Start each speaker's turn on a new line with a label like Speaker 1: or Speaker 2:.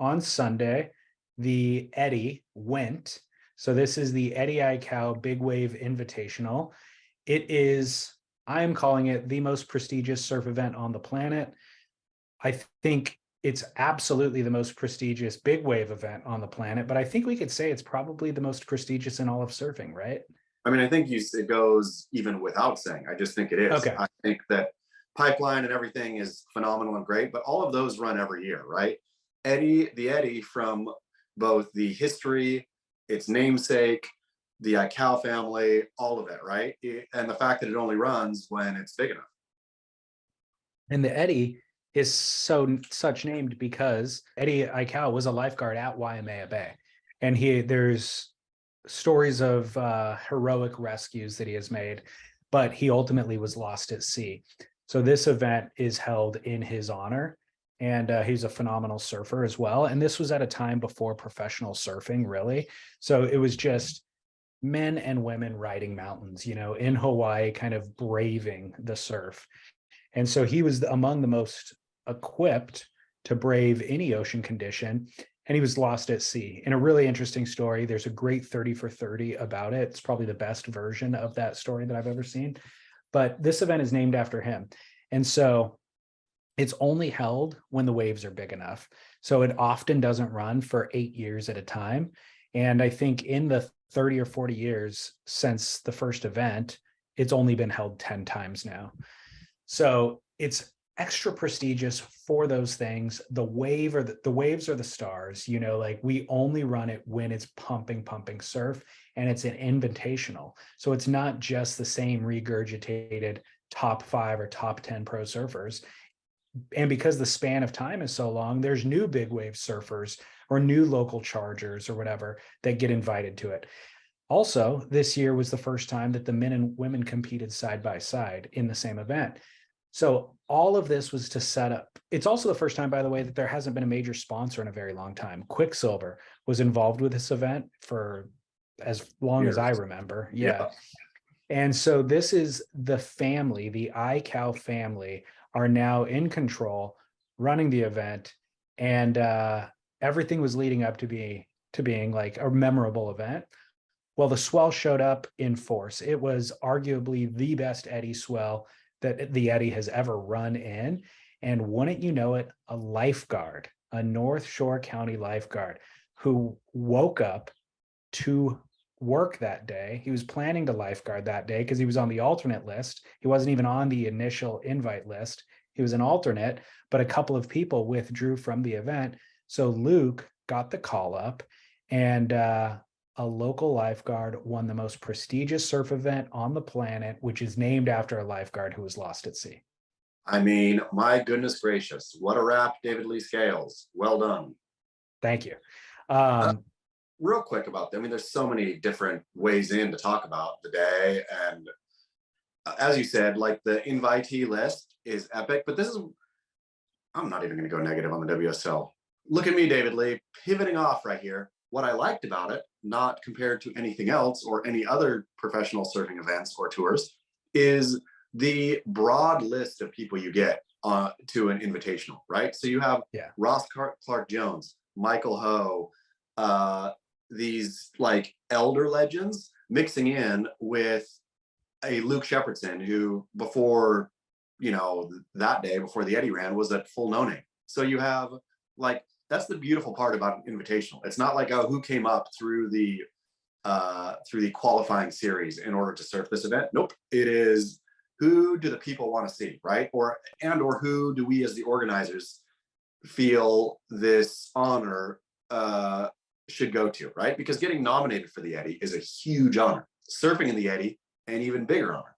Speaker 1: on Sunday, the Eddie went. So this is the Eddie Aikau Big Wave Invitational. It is, I am calling it the most prestigious surf event on the planet. I think it's absolutely the most prestigious big wave event on the planet, but I think we could say it's probably the most prestigious in all of surfing, right?
Speaker 2: I mean, I think it goes even without saying. I just think it is.
Speaker 1: Okay.
Speaker 2: I think that Pipeline and everything is phenomenal and great, but all of those run every year, right? The Eddie from both the history, its namesake, the Aikau family, all of it, right? And the fact that it only runs when it's big enough.
Speaker 1: And the Eddie is such named because Eddie Aikau was a lifeguard at Waimea Bay. And there's stories of heroic rescues that he has made, but he ultimately was lost at sea. So this event is held in his honor. And he's a phenomenal surfer as well. And this was at a time before professional surfing, really. So it was just men and women riding mountains, in Hawaii, kind of braving the surf. And so he was among the most equipped to brave any ocean condition. And he was lost at sea. In a really interesting story, there's a great 30 for 30 about it. It's probably the best version of that story that I've ever seen. But this event is named after him. And so it's only held when the waves are big enough. So it often doesn't run for 8 years at a time. And I think in the 30 or 40 years since the first event, it's only been held 10 times now. So it's extra prestigious for those things. The waves are the stars, like we only run it when it's pumping surf, and it's an invitational. So it's not just the same regurgitated top 5 or top 10 pro surfers. And because the span of time is so long, there's new big wave surfers or new local chargers or whatever that get invited to it. Also, this year was the first time that the men and women competed side by side in the same event. So all of this was to set up. It's also the first time, by the way, that there hasn't been a major sponsor in a very long time. Quicksilver was involved with this event for as long as I remember. Yeah. And so this is the family, the Aikau family are now in control, running the event. And everything was leading up to being like a memorable event. Well, the swell showed up in force. It was arguably the best Eddie swell that the Eddie has ever run in. And wouldn't you know it, a lifeguard, a North Shore County lifeguard who woke up to work that day. He was planning to lifeguard that day because he was on the alternate list. He wasn't even on the initial invite list. He was an alternate, but a couple of people withdrew from the event. So Luke got the call up, and a local lifeguard won the most prestigious surf event on the planet, which is named after a lifeguard who was lost at sea.
Speaker 2: I mean, my goodness gracious, what a wrap, David Lee Scales. Well done.
Speaker 1: Thank you.
Speaker 2: Real quick about that. I mean, there's so many different ways in to talk about the day. And as you said, like the invitee list is epic, but I'm not even going to go negative on the WSL. Look at me, David Lee, pivoting off right here. What I liked about it, not compared to anything else or any other professional surfing events or tours, is the broad list of people you get to an invitational, right? So you have Ross Clark Jones, Michael Ho, these like elder legends mixing in with a Luke Shepardson who before, that day before the Eddie ran was at full no name. So you have like, that's the beautiful part about an invitational. It's not like, who came up through the qualifying series in order to surf this event. Nope. It is, who do the people want to see, right? Or who do we as the organizers feel this honor should go to, right? Because getting nominated for the Eddie is a huge honor. Surfing in the Eddie, an even bigger honor.